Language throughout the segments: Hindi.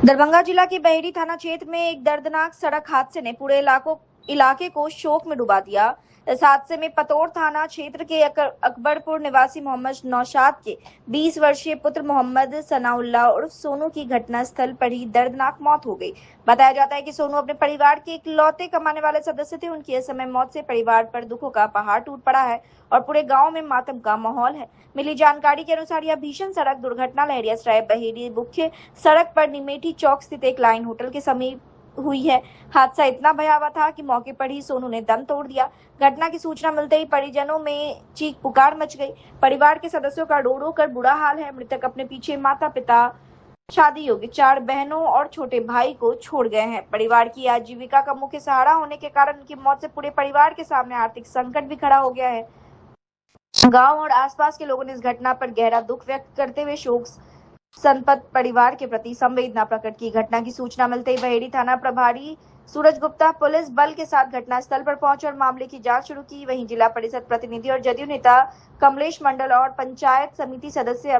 दरभंगा जिला के बहेड़ी थाना क्षेत्र में एक दर्दनाक सड़क हादसे ने पूरे इलाके को शोक में डुबा दिया। इस हादसे में पतोर थाना क्षेत्र के अकबरपुर निवासी मोहम्मद नौशाद के 20 वर्षीय पुत्र मोहम्मद सनाउल्लाह उर्फ सोनू की घटनास्थल पर ही दर्दनाक मौत हो गई। बताया जाता है कि सोनू अपने परिवार के इकलौते कमाने वाले सदस्य थे। उनकी इस समय मौत से परिवार पर दुखों का पहाड़ टूट पड़ा है और पूरे गांव में मातम का माहौल है। मिली जानकारी के अनुसार यह भीषण सड़क दुर्घटना लहरियासराय बहेड़ी मुख्य सड़क पर निमेठी चौक स्थित एक लाइन होटल के समीप हुई है। हादसा इतना भयावह था कि मौके पर ही सोनू ने दम तोड़ दिया। घटना की सूचना मिलते ही परिजनों में चीख पुकार मच गई। परिवार के सदस्यों का रो रो कर बुरा हाल है। मृतक अपने पीछे माता पिता, शादी योग्य 4 बहनों और छोटे भाई को छोड़ गए हैं। परिवार की आजीविका का मुख्य सहारा होने के कारण उनकी मौत से पूरे परिवार के सामने आर्थिक संकट भी खड़ा हो गया है। गांव और आसपास के लोगों ने इस घटना पर गहरा दुख व्यक्त करते हुए शोक संतप्त परिवार के प्रति संवेदना प्रकट की। घटना की सूचना मिलते ही बहेड़ी थाना प्रभारी सूरज गुप्ता पुलिस बल के साथ घटनास्थल पर पहुंचे और मामले की जांच शुरू की। वहीं जिला परिषद प्रतिनिधि और जदयू नेता कमलेश मंडल और पंचायत समिति सदस्य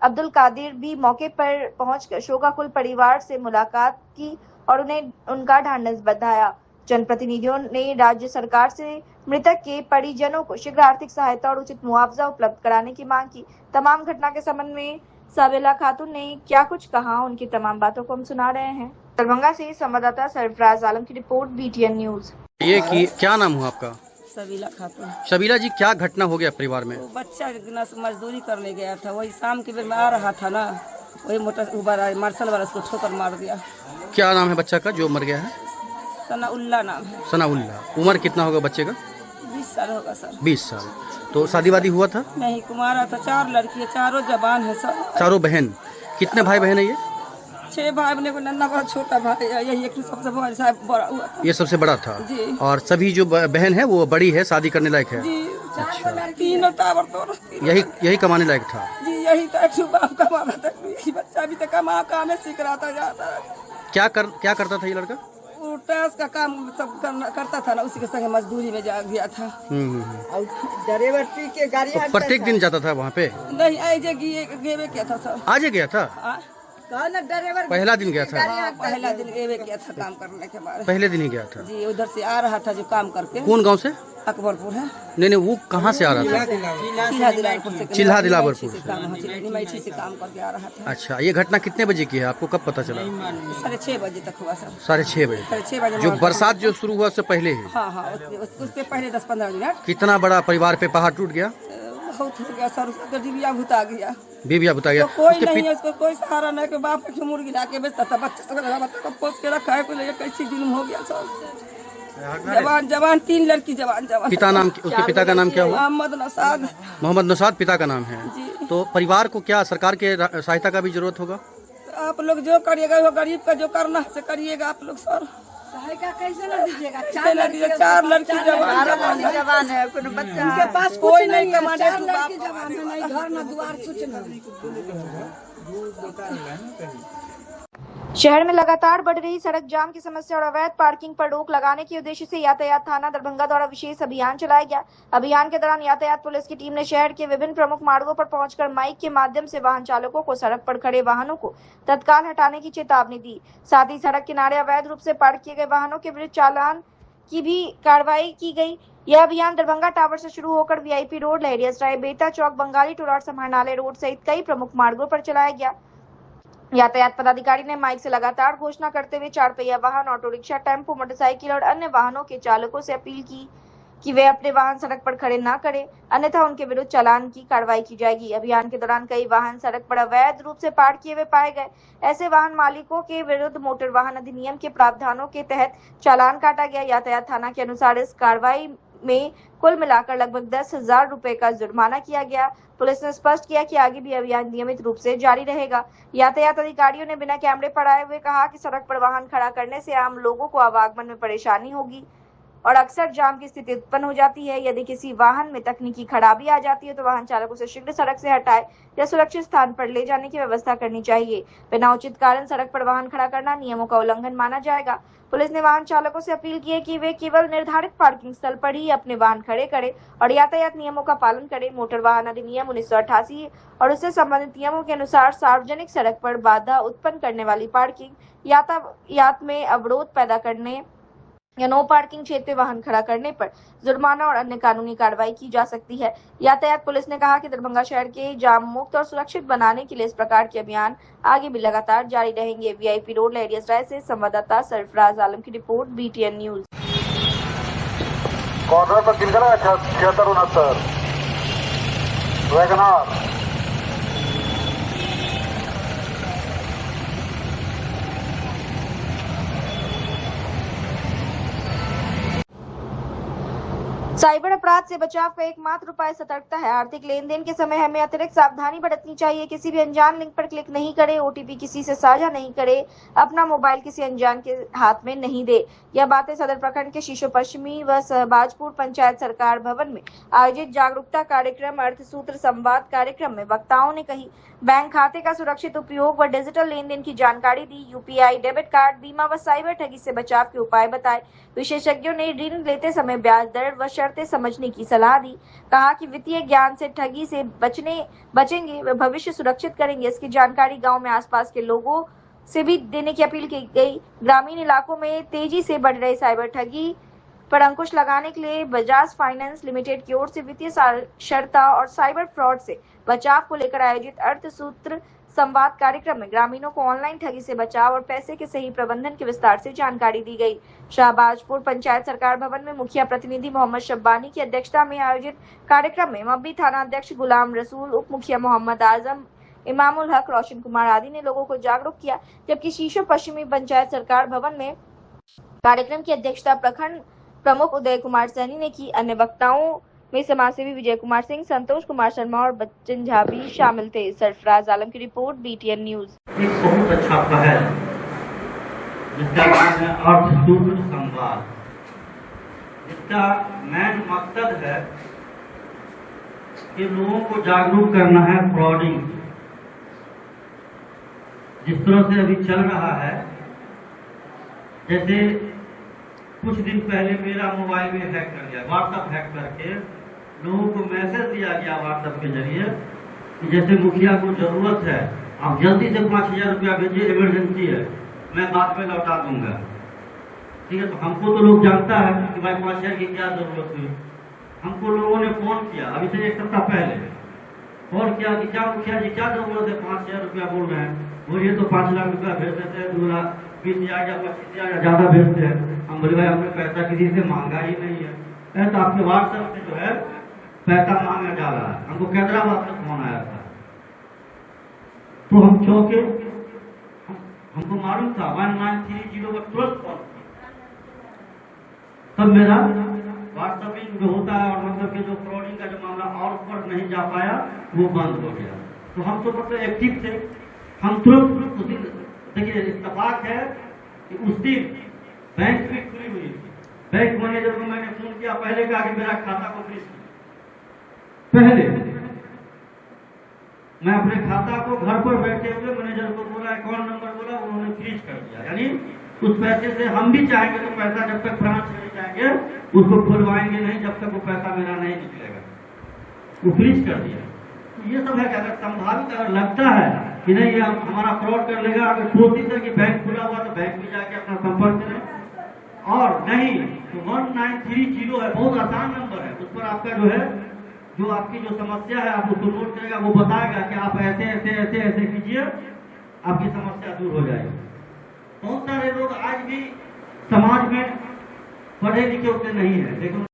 अब्दुल कादिर भी मौके पर पहुंचकर शोकाकुल परिवार से मुलाकात की और उन्हें उनका ढांढस बंधाया। जनप्रतिनिधियों ने राज्य सरकार से मृतक के परिजनों को शीघ्र आर्थिक सहायता और उचित मुआवजा उपलब्ध कराने की मांग की। तमाम घटना के संबंध में साबिला खातून ने क्या कुछ कहा, उनकी तमाम बातों को हम सुना रहे हैं। दरभंगा से संवाददाता सरफराज आलम की रिपोर्ट, BTN न्यूज। ये कि क्या नाम हुआ आपका? सबीला खातून। सबीला जी, क्या घटना हो गया परिवार में? वो बच्चा मजदूरी करने गया था, वही शाम के बेर में आ रहा था ना, वही मोटर मार्शल वाला उसको ठोकर मार दिया। क्या नाम है बच्चा का जो मर गया है? सनाउल्लाह नाम है। सनाउल्लाह। उम्र कितना होगा बच्चे का? 20 साल होगा सर। 20 साल। तो शादी वादी हुआ था? नहीं, कुमारा था। 4 लड़की है, चारों जवान है सब। चारों बहन। कितने भाई बहन है ये? 6 भाई बहन को नन्ना बड़ा छोटा भाई है, यही एक सबसे बड़ा हुआ था। ये सबसे बड़ा था जी। और सभी जो बहन है वो बड़ी है, शादी करने लायक है? जी। अच्छा। 3 टावर तो यही कमाने लायक था? जी, यही तो बाप कमाता था। यही बच्चा भी तो काम सीख रहा था जाता। क्या करता था ये लड़का? वो टैक्स का काम सब करता था ना, उसी के संग मजदूरी में जा गया था। और ड्राइवर पी के गाड़ी तो प्रत्येक दिन जाता था वहाँ पे? नहीं, ऐसे गेवे किया था सर। आज ही गया था? ड्राइवर पहला दिन गया था? पहला दिन गेवे किया था काम करने के बाद। पहले दिन ही गया था जी। उधर से आ रहा था जो काम करके। कौन गाँव से? अकबरपुर है। नहीं, वो कहाँ से आ रहा था? चिल्हा दिलावरपुर से काम करके आ रहा था। अच्छा, ये घटना कितने बजे की है, आपको कब पता चला? 6:30 बजे तक हुआ सर। 6:30 बजे? 6:30 बजे जो बरसात जो शुरू हुआ उससे पहले ही? हाँ, उससे पहले 10-15 मिनट। कितना बड़ा परिवार पे पहाड़ टूट गया? बहुत हो गया सर, उसका डिबिया भुता गया। बीबिया बता गया? तो कोई नहीं है, उसको कोई सहारा नहीं। बाप के मुर्गी ला के बेचता था, बच्चे सब पोस के रखा है। कोई कैसी जुल्म हो गया सर। जवान 3 लड़की जवान। पिता नाम, उसके पिता का नाम क्या हुआ? मोहम्मद नौशाद पिता का नाम है जी। तो परिवार को क्या सरकार के सहायता का भी जरूरत होगा? तो आप लोग जो करिएगा, वो गरीब का जो करना है करिएगा आप लोग सर। सहायता कैसे न दीजिएगा? 4 लड़की जवान है, कोई बच्चा उनके पास कोई नहीं कमाने, घर न द्वार कुछ नहीं। शहर में लगातार बढ़ रही सड़क जाम की समस्या और अवैध पार्किंग पर रोक लगाने के उद्देश्य से यातायात थाना दरभंगा द्वारा विशेष अभियान चलाया गया। अभियान के दौरान यातायात पुलिस की टीम ने शहर के विभिन्न प्रमुख मार्गों पर पहुंचकर माइक के माध्यम से वाहन चालकों को सड़क पर खड़े वाहनों को तत्काल हटाने की चेतावनी दी। साथ ही सड़क किनारे अवैध रूप से पार्क किए गए वाहनों के विरुद्ध चालान की भी कार्रवाई की गई। यह अभियान दरभंगा टावर से शुरू होकर VIP रोड, लहरियासराय, बेता चौक, बंगाली टोला और समाहरणालय रोड सहित कई प्रमुख मार्गों पर चलाया गया। यातायात पदाधिकारी ने माइक से लगातार घोषणा करते हुए 4 पहिया वाहन, ऑटो रिक्शा, टेम्पो, मोटरसाइकिल और अन्य वाहनों के चालकों से अपील की कि वे अपने वाहन सड़क पर खड़े न करें, अन्यथा उनके विरुद्ध चालान की कार्रवाई की जाएगी। अभियान के दौरान कई वाहन सड़क पर अवैध रूप से पार्क किए हुए पाए गए। ऐसे वाहन मालिकों के विरुद्ध मोटर वाहन अधिनियम के प्रावधानों के तहत चालान काटा गया। यातायात थाना के अनुसार इस कार्रवाई में कुल मिलाकर लगभग 10,000 रुपए का जुर्माना किया गया। पुलिस ने स्पष्ट किया कि आगे भी अभियान नियमित रूप से जारी रहेगा। यातायात अधिकारियों ने बिना कैमरे पर आए हुए कहा कि सड़क पर वाहन खड़ा करने से आम लोगों को आवागमन में परेशानी होगी। और अक्सर जाम की स्थिति उत्पन्न हो जाती है। यदि किसी वाहन में तकनीकी खराबी आ जाती है तो वाहन चालक उसे शीघ्र सड़क से हटाए या सुरक्षित स्थान पर ले जाने की व्यवस्था करनी चाहिए। बिना उचित कारण सड़क पर वाहन खड़ा करना नियमों का उल्लंघन माना जाएगा। पुलिस ने वाहन चालकों से अपील की है कि वे केवल निर्धारित पार्किंग स्थल पर ही अपने वाहन खड़े करें और यातायात नियमों का पालन करें। मोटर वाहन अधिनियम 1988 और उससे संबंधित नियमों के अनुसार सार्वजनिक सड़क पर बाधा उत्पन्न करने वाली पार्किंग, यातायात में अवरोध पैदा करने या नो पार्किंग क्षेत्र में वाहन खड़ा करने पर जुर्माना और अन्य कानूनी कार्रवाई की जा सकती है। यातायात पुलिस ने कहा कि दरभंगा शहर के जाम मुक्त और सुरक्षित बनाने के लिए इस प्रकार के अभियान आगे भी लगातार जारी रहेंगे। वीआईपी रोड लहरियासराय से संवाददाता सरफराज आलम की रिपोर्ट, BTN न्यूज। कॉर्नर पर किन करा 7669 वैगनार। साइबर अपराध से बचाव का एकमात्र उपाय सतर्कता है। आर्थिक लेन देन के समय हमें अतिरिक्त सावधानी बरतनी चाहिए। किसी भी अनजान लिंक पर क्लिक नहीं करें, OTP किसी से साझा नहीं करें, अपना मोबाइल किसी अनजान के हाथ में नहीं दे। यह बातें सदर प्रखंड के शीशो पश्चिमी व सहबाजपुर पंचायत सरकार भवन में आयोजित जागरूकता कार्यक्रम अर्थसूत्र संवाद कार्यक्रम में वक्ताओं ने कही। बैंक खाते का सुरक्षित उपयोग व डिजिटल लेन देन की जानकारी दी। UPI, डेबिट कार्ड, बीमा व साइबर ठगी से बचाव के उपाय बताए। विशेषज्ञों ने ऋण लेते समय ब्याज दर व शर्तें समझने की सलाह दी। कहा कि वित्तीय ज्ञान से ठगी से बचेंगे व भविष्य सुरक्षित करेंगे। इसकी जानकारी गांव में आसपास के लोगों से भी देने की अपील की गई। ग्रामीण इलाकों में तेजी से बढ़ रहे साइबर ठगी पर अंकुश लगाने के लिए बजाज फाइनेंस लिमिटेड की ओर से वित्तीय साक्षरता और साइबर फ्रॉड से बचाव को लेकर आयोजित अर्थसूत्र संवाद कार्यक्रम में ग्रामीणों को ऑनलाइन ठगी से बचाव और पैसे के सही प्रबंधन के विस्तार से जानकारी दी गई। शाहबाजपुर पंचायत सरकार भवन में मुखिया प्रतिनिधि मोहम्मद शब्बानी की अध्यक्षता में आयोजित कार्यक्रम में मब्बी थाना अध्यक्ष गुलाम रसूल, उप मुखिया मोहम्मद आजम, इमामुल हक, रोशन कुमार आदि ने लोगों को जागरूक किया। जबकि शीशो पश्चिमी पंचायत सरकार भवन में कार्यक्रम की अध्यक्षता प्रखंड प्रमुख उदय कुमार सैनी ने की। अन्य वक्ताओं में समाजसेवी विजय कुमार सिंह, संतोष कुमार शर्मा और बच्चन झा भी शामिल थे। सरफराज आलम की रिपोर्ट, BTN न्यूज। एक बहुत अच्छा पहल जिसका नाम है अर्थसूत्र संवाद। इसका मेन मकसद है कि लोगों को जागरूक करना है फ्रॉडिंग। जिस तरह से अभी चल रहा है, जैसे कुछ दिन पहले मेरा मोबाइल में हैक कर लिया, व्हाट्सएप हैक करके लोगों को मैसेज दिया गया व्हाट्सएप के जरिए कि जैसे मुखिया को जरूरत है, आप जल्दी से 5000 रुपया भेजिए, इमरजेंसी है, मैं बाद में लौटा दूंगा। ठीक है, तो हमको तो लोग जानता है कि भाई 5000 की क्या जरूरत है। हमको लोगों ने फोन किया, अभी से 1 सप्ताह पहले फोन किया कि क्या मुखिया जी क्या जरूरत है, 5000 रुपया बोल रहे हैं, बोलिए तो 5 लाख रुपया भेज देते हैं, 2 लाख 20,000 या 25,000 या ज्यादा भेजते हैं। हम बोले भाई हमने पैसा किसी से मांगा ही नहीं है, तो आपके व्हाट्सएप से जो है पैसा मांगा जा रहा है। हमको हैदराबाद से फोन आया था, तो हम चौंके। हमको मालूम था 1930 पर तुरंत फोन किया। तब मेरा व्हाट्सएपिंग जो होता है और मतलब कि जो फ्रॉडिंग का जो मामला और ऊपर नहीं जा पाया, वो बंद हो गया। तो हम तो मतलब एक्टिव थे, हम तुरंत उस दिन, देखिए इत्तेफाक है कि उस दिन बैंक भी खुली हुई थी। बैंक मैनेजर को मैंने फोन किया, पहले कहा कि मेरा खाता को फ्रीज कीजिए। पहले मैं अपने खाता को घर पर बैठे हुए मैनेजर को बोला, अकाउंट नंबर बोला, उन्होंने फ्रीज कर दिया। यानी उस पैसे से हम भी चाहेंगे तो पैसा जब तक ब्रांच नहीं जाएंगे उसको खुलवाएंगे नहीं, जब तक वो पैसा मेरा नहीं निकलेगा। वो फ्रीज कर दिया। तो ये सब है कि अगर संभावित अगर लगता है कि नहीं ये हमारा फ्रॉड कर लेगा, अगर कोशिश है कि बैंक खुला हुआ तो बैंक में जाके अपना संपर्क करें, और नहीं तो 1930 है, बहुत आसान नंबर है। उस पर आपका जो है, जो आपकी जो समस्या है आप उसको नोट करेगा, वो बताएगा कि आप ऐसे ऐसे ऐसे ऐसे कीजिए, आपकी समस्या दूर हो जाएगी। बहुत सारे लोग आज भी समाज में पढ़े लिखे उतने नहीं है, लेकिन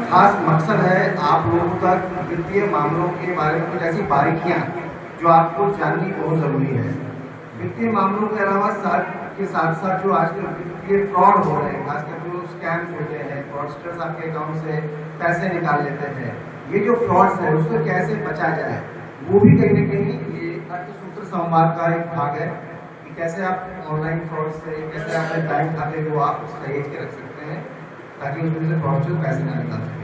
खास मकसद है आप लोगों तक वित्तीय मामलों के बारे में कुछ ऐसी बारीकियां जो आपको जाननी बहुत जरूरी है। वित्तीय मामलों के अलावा के साथ साथ जो आजकल वित्तीय फ्रॉड हो रहे हैं, खासकर जो स्कैम्स होते हैं, फ्रॉडस्टर्स आपके अकाउंट से पैसे निकाल लेते हैं, ये जो फ्रॉड्स है उससे कैसे बचा जाए, वो भी कहीं न कहीं ये अर्थसूत्र संवाद का एक भाग है कि कैसे आप ऑनलाइन फ्रॉड से, कैसे अपने बैंक खाते को आप सहेज के रख सकते हैं ताकि उसमें से फ्रॉडस्टर पैसे न निकाल सके।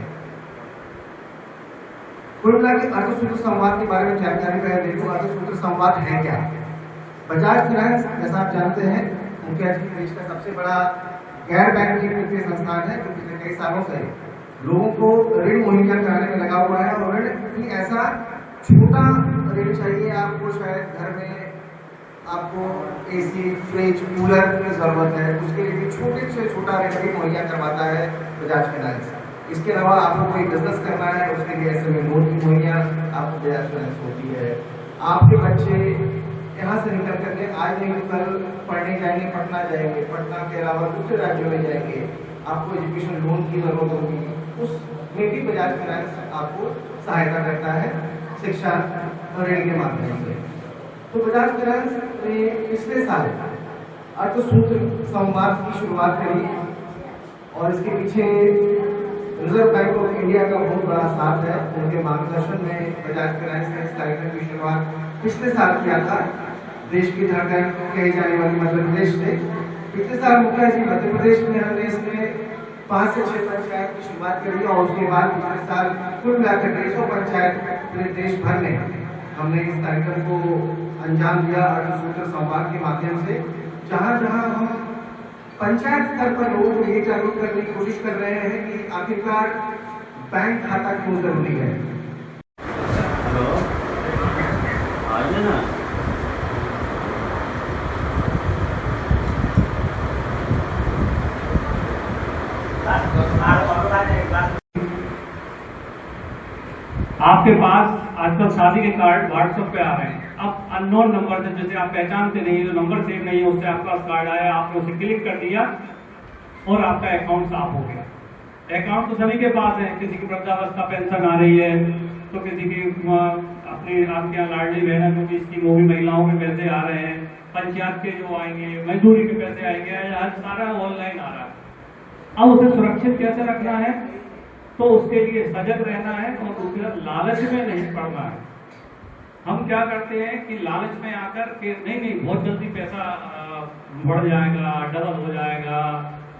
कुल मिला के अर्थसूत्र संवाद के बारे में जानकारी पहले देखो। अर्थसूत्र संवाद है क्या? बजाज फाइनेंस जैसा आप जानते हैं मुखिया जी देश का सबसे बड़ा गैर बैंकिंग वित्तीय संस्थान है जो पिछले कई सालों से लोगों को ऋण मुहैया कराने में लगा हुआ है। और ऋण भी ऐसा छोटा ऋण चाहिए आपको, शायद घर में आपको एसी, फ्रिज, कूलर की जरूरत है, उसके लिए भी छोटे से छोटा ऋण भी मुहैया करवाता है बजाज फाइनेंस। इसके अलावा आपको कोई बिजनेस करना है उसके लिए ऐसे लोन की मुहैया आपको बजाज फाइनेंस होती है। आपके बच्चे यहाँ से निकल करके आज नहीं तो कल पढ़ने जाएंगे, पटना जाएंगे, पटना के अलावा दूसरे राज्यों में जाएंगे, आपको एजुकेशन लोन की जरूरत होगी, उसमें भी बजाज फाइनेंस आपको सहायता करता है शिक्षा ऋण के माध्यम से। तो बजाज फाइनेंस ने पिछले साल अर्थसूत्र संवाद की शुरुआत करी और इसके पीछे रिजर्व बैंक ऑफ इंडिया का बहुत बड़ा साथ है। उनके मार्गदर्शन में बजाज फाइनेंस ने इस कार्यक्रम की शुरुआत पिछले साल किया था। देश की धड़कन कही जाने वाली मध्य प्रदेश से पिछले साल मुखिया जी मध्य प्रदेश में हमने इसमें 5 से 6 पंचायत की शुरुआत करी और उसके बाद पिछले साल कुल मिलाकर 150 पंचायत पूरे देश भर में हमने इस कार्यक्रम को अंजाम दिया अर्थसूत्र संवाद के माध्यम से। जहाँ जहाँ हम पंचायत स्तर पर लोगों को ये जागरूक करने की कोशिश कर रहे हैं कि आखिरकार बैंक खाता क्यों जरूरी है। हेलो, आइए ना। आपके पास आजकल शादी के कार्ड व्हाट्सएप पे आ रहे हैं। अब अननोन नंबर से, जैसे आप पहचानते नहीं, जो नंबर सेव नहीं है उससे आपका कार्ड आया, आपने उसे क्लिक कर दिया और आपका अकाउंट साफ हो गया। अकाउंट तो सभी के पास है, किसी की वृद्धावस्था पेंशन आ रही है तो किसी की अपनी आपके यहाँ लाडली बहन जो भी स्कीम होगी, महिलाओं के पैसे आ रहे हैं, पंचायत के जो आएंगे, मजदूरी के पैसे आएंगे, आज सारा ऑनलाइन आ रहा है। अब उसे सुरक्षित कैसे रखना है, तो उसके लिए सजग रहना है और दूसरा लालच में नहीं पड़ना है। हम क्या करते हैं कि लालच में आकर के नहीं बहुत जल्दी पैसा बढ़ जाएगा, डबल हो जाएगा,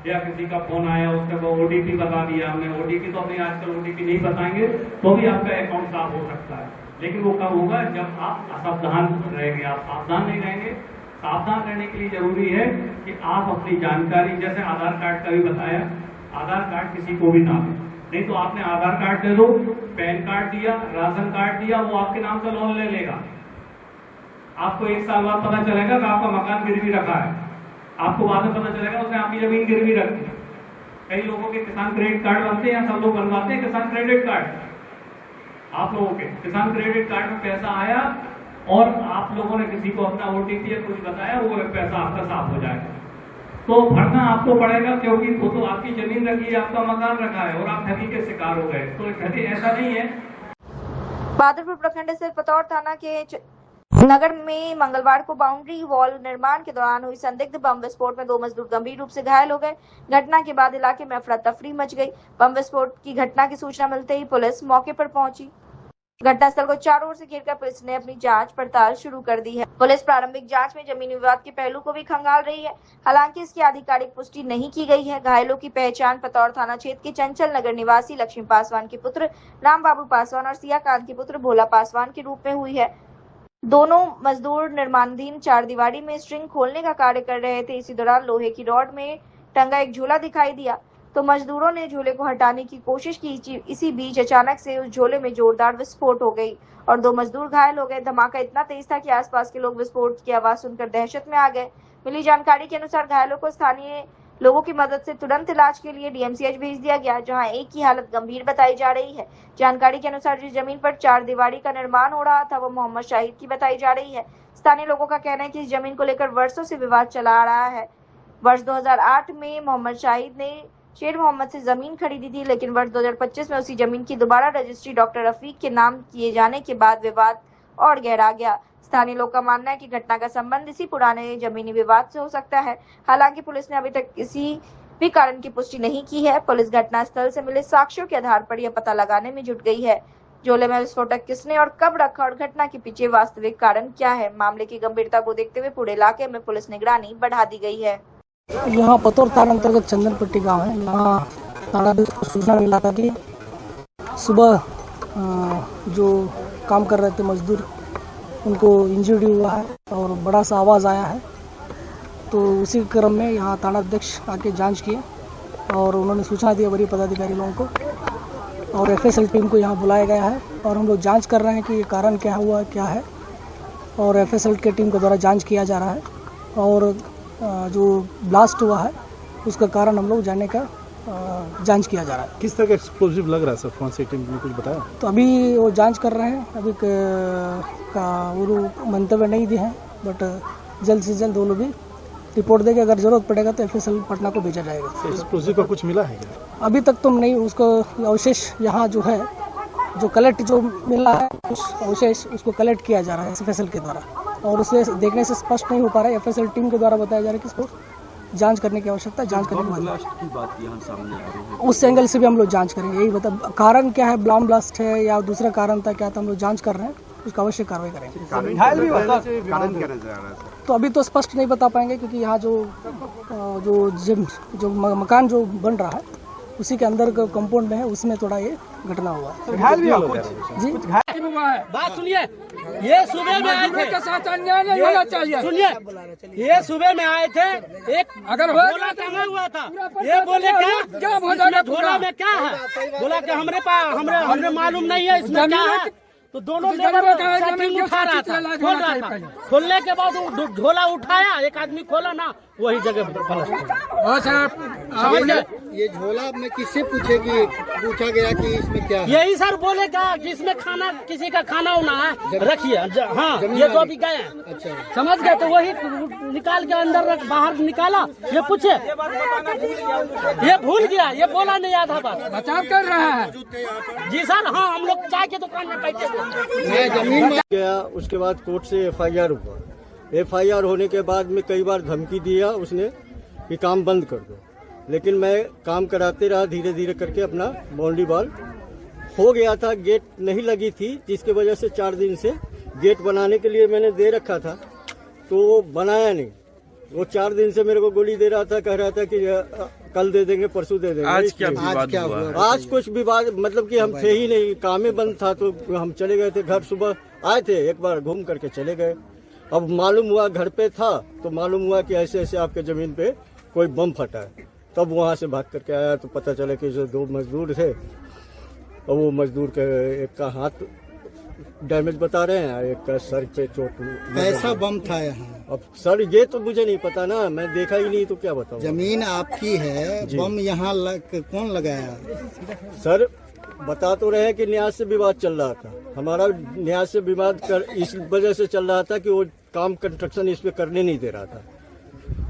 या किसी का फोन आया उसका वो ओटीपी बता दिया हमने। ओटीपी तो अपने आजकल ओटीपी नहीं बताएंगे तो भी आपका अकाउंट साफ हो सकता है, लेकिन वो कब होगा जब आप असावधान रहेंगे। आप सावधान नहीं रहेंगे। सावधान रहने के लिए जरूरी है कि आप अपनी जानकारी, जैसे आधार कार्ड का भी बताया, आधार कार्ड किसी को भी ना दें। नहीं तो आपने आधार कार्ड दे दो, पैन कार्ड दिया, राशन कार्ड दिया, वो आपके नाम से लोन ले लेगा। आपको 1 साल बाद पता चलेगा कि आपका मकान गिरवी रखा है, आपको बाद में पता चलेगा उसने आपकी जमीन गिरवी रखी है। कई लोगों के किसान क्रेडिट कार्ड बनते हैं, सब लोग बनवाते हैं किसान क्रेडिट कार्ड। आप लोगों के किसान क्रेडिट कार्ड में पैसा आया और आप लोगों ने किसी को अपना ओटीपी या कुछ बताया, वो पैसा आपका साफ हो जाएगा। तो भरना आपको पड़ेगा, क्योंकि वो तो आपकी जमीन रखी है, आपका मकान रखा है और आप ठगी के शिकार हो गए। तो ठगी ऐसा नहीं है। बहादुरपुर प्रखंड स्थित पतौर थाना के नगर में मंगलवार को बाउंड्री वॉल निर्माण के दौरान हुई संदिग्ध बम विस्फोट में 2 मजदूर गंभीर रूप से घायल हो गए। घटना के बाद इलाके में अफरा तफरी मच गई। बम विस्फोट की घटना की सूचना मिलते ही पुलिस मौके पर पहुंची। घटनास्थल को चारों ओर से घेरकर पुलिस ने अपनी जांच पड़ताल शुरू कर दी है। पुलिस प्रारंभिक जांच में जमीनी विवाद के पहलू को भी खंगाल रही है। हालांकि इसकी आधिकारिक पुष्टि नहीं की गई है। घायलों की पहचान पतौर थाना क्षेत्र के चंचल नगर निवासी लक्ष्मी पासवान के पुत्र राम बाबू पासवान और सिया कांत के पुत्र भोला पासवान के रूप में हुई है। दोनों मजदूर निर्माणाधीन 4 दीवारी में स्ट्रिंग खोलने का कार्य कर रहे थे। इसी दौरान लोहे की रॉड में टंगा एक झोला दिखाई दिया तो मजदूरों ने झोले को हटाने की कोशिश की। इसी बीच अचानक से उस झोले में जोरदार विस्फोट हो गई और 2 मजदूर घायल हो गए। धमाका इतना तेज था कि आसपास के लोग विस्फोट की आवाज सुनकर दहशत में आ गए। मिली जानकारी के अनुसार घायलों को स्थानीय लोगों की मदद से तुरंत इलाज के लिए डीएमसीएच भेज दिया गया, जहां एक की हालत गंभीर बताई जा रही है। जानकारी के अनुसार जिस जमीन पर 4 दीवारी का निर्माण हो रहा था वो मोहम्मद शाहिद की बताई जा रही है। स्थानीय लोगों का कहना है कि इस जमीन को लेकर वर्षों से विवाद चला आ रहा है। वर्ष 2008 में मोहम्मद शाहिद ने शेर मोहम्मद से जमीन खरीदी थी, लेकिन वर्ष 2025 में उसी जमीन की दोबारा रजिस्ट्री डॉक्टर रफीक के नाम किए जाने के बाद विवाद और गहरा गया। स्थानीय लोग का मानना है कि घटना का संबंध इसी पुराने जमीनी विवाद से हो सकता है। हालांकि पुलिस ने अभी तक किसी भी कारण की पुष्टि नहीं की है। पुलिस घटनास्थल से मिले साक्ष्यों के आधार पर यह पता लगाने में जुट गई है झोले में विस्फोटक किसने और कब रखा और घटना के पीछे वास्तविक कारण क्या है। मामले की गंभीरता को देखते हुए पूरे इलाके में पुलिस निगरानी बढ़ा दी गई है। यहाँ पतौर थाना अंतर्गत चंदनपट्टी गांव है। यहाँ थानाध्यक्ष को सूचना मिला था कि सुबह जो काम कर रहे थे मजदूर उनको इंजरी हुआ है और बड़ा सा आवाज़ आया है। तो उसी क्रम में यहाँ थानाध्यक्ष आके जांच किए और उन्होंने सूचना दी वरीय पदाधिकारी लोगों को और एफएसएल टीम को यहाँ बुलाया गया है और हम लोग जांच कर रहे हैं कि ये कारण क्या हुआ क्या है और एफएसएल के टीम के द्वारा जांच किया जा रहा है और जो ब्लास्ट हुआ है उसका कारण हम लोग जानने का जांच किया जा रहा है। किस तरह का एक्सप्लोजिव लग रहा है सर? फोरेंसिक टीम ने कुछ बताया? तो अभी वो जांच कर रहे हैं, अभी का वो मंतव्य नहीं दिए हैं, बट जल्द से जल्द वो लोग भी रिपोर्ट देंगे। अगर जरूरत पड़ेगा तो एफएसएल पटना को भेजा जाएगा। एक्सप्लोजिव का कुछ मिला है क्या? अभी तक तो नहीं, उसको अवशेष यहाँ जो है जो कलेक्ट जो मिला है उस अवशेष उसको कलेक्ट किया जा रहा है एफएसएल के द्वारा और उसे देखने से स्पष्ट नहीं हो पा रहा है। एफएसएल टीम के द्वारा बताया जा रहा है कि इसको जांच करने की आवश्यकता है। जांच करने के बाद उस एंगल से भी हम लोग जांच करेंगे। यही बता कारण क्या है, बम ब्लास्ट है या दूसरा कारण था क्या था, हम लोग जांच कर रहे हैं, उसका अवश्य कार्रवाई करेंगे। तो अभी तो स्पष्ट नहीं बता पाएंगे क्योंकि यहाँ जो मकान जो बन रहा है उसी के अंदर का कंपाउंड में है, उसमें थोड़ा ये घटना हुआ जी। बात सुनिए, ये सुबह में आए थे, सुनिए ये सुबह में आए थे, एक अगर झोला टंगा हुआ था, ये बोले क्या झोला में क्या है, बोला कि हमरे मालूम नहीं है इसमें क्या है। तो दोनों लेबर उठा रहा था, खोल रहा था, खोलने के बाद झोला उठाया, एक आदमी खोला ना, वही जगह ये झोला में किससे पूछा गया कि इसमें क्या है? यही सर बोलेगा कि इसमें खाना, किसी का खाना होना है, रखिए। हाँ, ये जो भी गए, अच्छा समझ गए, तो वही निकाल के अंदर बाहर निकाला। ये पूछे, ये भूल गया, ये बोला नहीं आधा बात, बचाव कर रहा है जी सर। हाँ, हम लोग चाय के दुकान में बैठे थे, जमीन गया। उसके बाद कोर्ट से एफआईआर हुआ। एफआईआर होने के बाद में कई बार धमकी दिया उसने कि काम बंद कर दो, लेकिन मैं काम कराते रहा, धीरे धीरे करके अपना बाउंड्री वॉल हो गया था। गेट नहीं लगी थी, जिसकी वजह से 4 दिन से गेट बनाने के लिए मैंने दे रखा था, तो वो बनाया नहीं। वो 4 दिन से मेरे को गोली दे रहा था, कह रहा था कि कल दे देंगे, परसों दे देंगे। आज क्या हुआ? आज कुछ विवाद, मतलब कि हम थे ही नहीं, काम में बंद था, तो हम चले गए थे घर। सुबह आए थे, एक बार घूम करके चले गए। अब मालूम हुआ घर पे था तो मालूम हुआ कि ऐसे ऐसे आपके जमीन पे कोई बम फटा है। तब वहाँ से भाग करके आया तो पता चला कि जो 2 मजदूर थे और वो मजदूर के एक का हाथ डैमेज बता रहे हैं, एक का सर पे चोट। कैसा बम था यहाँ? अब सर ये तो मुझे नहीं पता ना, मैं देखा ही नहीं, तो क्या बताऊँ। जमीन आपकी है, बम यहाँ कौन लगाया? सर बता तो रहे हैं कि न्यास से विवाद चल रहा था, हमारा न्यास से विवाद इस वजह से चल रहा था कि वो काम कंस्ट्रक्शन इस पे करने नहीं दे रहा था।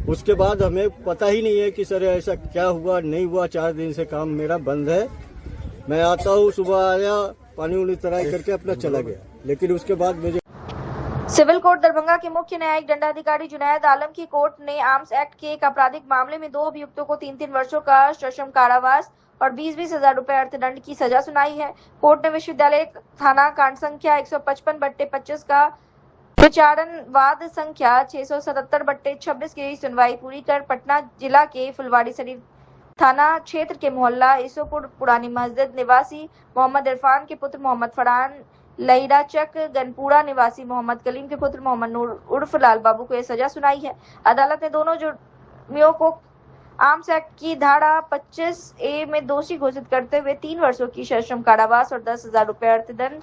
उसके बाद हमें पता ही नहीं है कि सर ऐसा क्या हुआ नहीं हुआ। 4 दिन से काम मेरा बंद है। मैं आता हूँ, सुबह आया, पानी उनी तराई करके अपना चला गया, लेकिन उसके बाद मुझे सिविल कोर्ट दरभंगा के मुख्य न्यायिक दंडाधिकारी जुनैद आलम की कोर्ट ने आर्म्स एक्ट के एक आपराधिक मामले में 2 अभियुक्तों को 3-3 वर्षों का सश्रम कारावास और 20-20 हजार रुपए अर्थदंड की सजा सुनाई है। कोर्ट ने विश्वविद्यालय थाना कांड संख्या 155/25 का विचारणवाद संख्या 677/26 की सुनवाई पूरी कर पटना जिला के फुलवाड़ी शरीफ थाना क्षेत्र के मोहल्ला ईसोपुर पुरानी मस्जिद निवासी मोहम्मद इरफान के पुत्र मोहम्मद फरहान, लईराचक गनपुरा निवासी मोहम्मद कलीम के पुत्र मोहम्मद नूर उर्फ लाल बाबू को यह सजा सुनाई है। अदालत ने दोनों जुर्मियों को आर्म्स एक्ट की धारा 25A में दोषी घोषित करते हुए 3 वर्षों की सश्रम कारावास और 10,000 रुपए अर्थदंड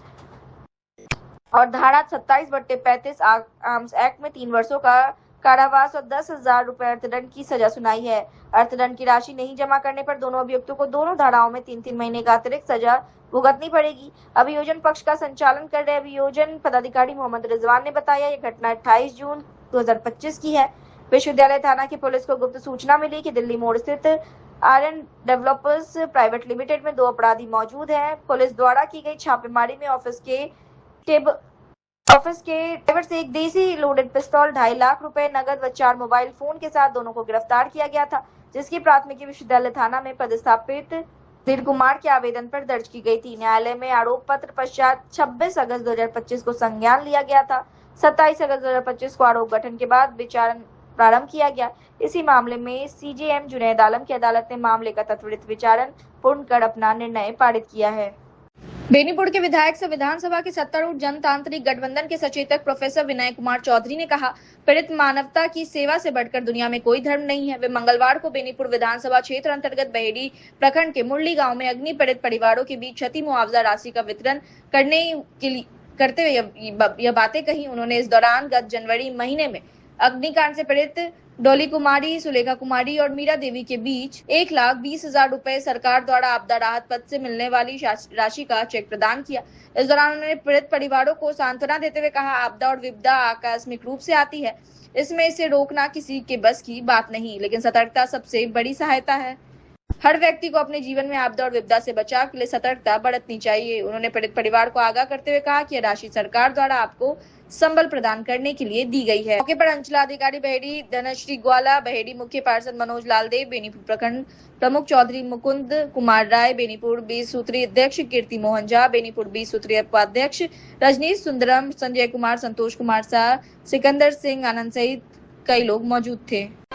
और धारा 27/35 आर्म्स एक्ट में 3 वर्षों का कारावास और 10,000 रुपए अर्थदंड की सजा सुनाई है। अर्थदंड की राशि नहीं जमा करने पर दोनों अभियुक्तों को दोनों धाराओं में 3-3 महीने का अतिरिक्त सजा भुगतनी पड़ेगी। अभियोजन पक्ष का संचालन कर रहे अभियोजन पदाधिकारी मोहम्मद रिजवान ने बताया, यह घटना 28 जून 2025 की है। विश्वविद्यालय थाना की पुलिस को गुप्त सूचना मिली कि दिल्ली मोड़ स्थित आर्यन डेवलपर्स प्राइवेट लिमिटेड में 2 अपराधी मौजूद हैं। पुलिस द्वारा की गई छापेमारी में ऑफिस के टेबल से एक देसी लोडेड पिस्तौल, 2.5 लाख रुपए नगद व 4 मोबाइल फोन के साथ दोनों को गिरफ्तार किया गया था, जिसकी प्राथमिकी विश्वविद्यालय थाना में पदस्थापित धीर कुमार के आवेदन पर दर्ज की गई थी। न्यायालय में आरोप पत्र पश्चात 26 अगस्त 2025 को संज्ञान लिया गया था। 27 अगस्त 2025 को आरोप गठन के बाद प्रारंभ किया गया। इसी मामले में सीजेएम जुनैद आलम की अदालत ने मामले का त्वरित विचारण पूर्ण कर अपना निर्णय पारित किया है। बेनीपुर के विधायक से विधानसभा के सत्तारूढ़ जनतांत्रिक गठबंधन के सचेतक प्रोफेसर विनय कुमार चौधरी ने कहा, पीड़ित मानवता की सेवा से बढ़कर दुनिया में कोई धर्म नहीं है। वे मंगलवार को बेनीपुर विधानसभा क्षेत्र अंतर्गत बहेड़ी प्रखंड के मुरली गांव में अग्नि पीड़ित परिवारों के बीच क्षति मुआवजा राशि का वितरण करते हुए यह बातें कही। उन्होंने इस दौरान गत जनवरी महीने में अग्निकांड से पीड़ित डोली कुमारी, सुलेखा कुमारी और मीरा देवी के बीच 1,20,000 रुपए सरकार द्वारा आपदा राहत पद से मिलने वाली राशि का चेक प्रदान किया। इस दौरान उन्होंने पीड़ित परिवारों को सांत्वना देते हुए कहा, आपदा और विपदा आकस्मिक रूप से आती है, इसमें इसे रोकना किसी के बस की बात नहीं, लेकिन सतर्कता सबसे बड़ी सहायता है। हर व्यक्ति को अपने जीवन में आपदा और विपदा से बचाव के लिए सतर्कता बरतनी चाहिए। उन्होंने पीड़ित परिवार को आगाह करते हुए कहा कि यह राशि सरकार द्वारा आपको संबल प्रदान करने के लिए दी गई है। मौके पर अंचलाधिकारी बहेड़ी धनश्री ग्वाला, बहेड़ी मुख्य पार्षद मनोज लाल देव, बेनीपुर प्रखंड प्रमुख चौधरी मुकुंद कुमार राय, बेनीपुर 20 सूत्रीय अध्यक्ष कीर्ति मोहन झा, बेनीपुर 20 सूत्रीय उपाध्यक्ष रजनीश सुंदरम, संजय कुमार, संतोष कुमार शाह, सिकंदर सिंह आनंद सहित कई लोग मौजूद थे।